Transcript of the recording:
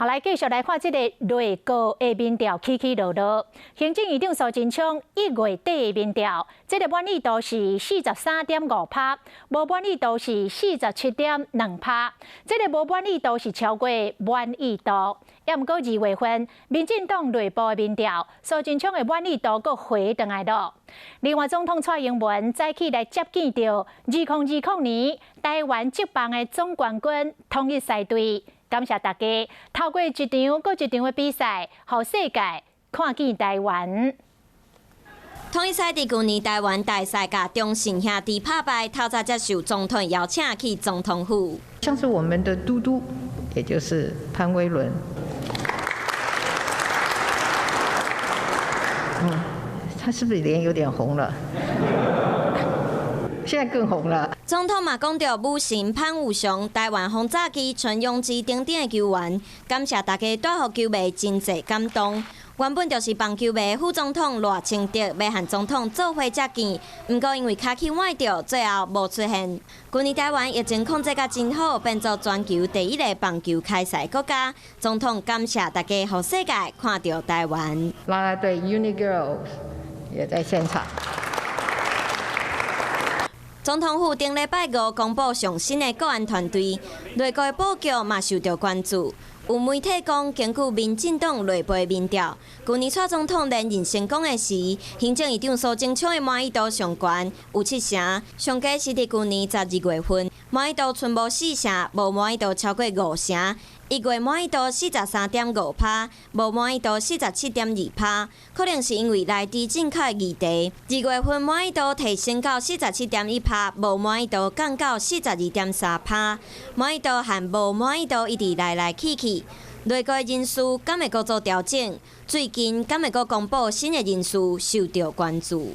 后来继续来看这个内阁的民调起起落落。行政院长苏贞昌1月底的民调，这个满意度是43.5%，无满意度是47.2%，这个无满意度是超过满意度。也毋过2月份，民进党内部的民调，苏贞昌的满意度阁回转来了。另外，总统蔡英文早起来接见到2020年台湾职棒的总冠军统一狮队。 感谢大家，透过一场又一场的比赛，让世界看见台湾。统一狮伫去年台湾大赛甲中信兄弟拍败，透早接受总统邀请去总统府。像是我们的嘟嘟，也就是潘威伦，他是不是脸有点红了？ 现在更红了。总统嘛讲到武神潘武雄、台湾轰炸机陈永基等等的球员，感谢大家带予球迷真侪感动。原本就是棒球迷副总统赖清德要和总统做伙接见，不过因为卡起外调，最后无出现。去年台湾疫情控制甲真好，变作全球第一个棒球开赛国家。总统感谢大家，让世界看到台湾。啦啦队 Uni Girls 也在现场。 总统府顶礼拜5公布上新的国安团队，内阁的布局嘛受到关注。有媒体讲，根据民进党内部的民调，去年蔡总统连任成功的时，行政院长苏贞昌的满意度上悬，有7成，上加是伫去年12月份，满意度剩无4成，无满意度超过5成。 1月满意度43.5%，无满意度47.2%，可能是因为内地进口的议题。2月份满意度提升到47.1%，无满意度降到42.3%。满意度和无满意度一直来来去去。内阁的人数敢会阁做调整？最近敢会阁公布新的人数，受到关注。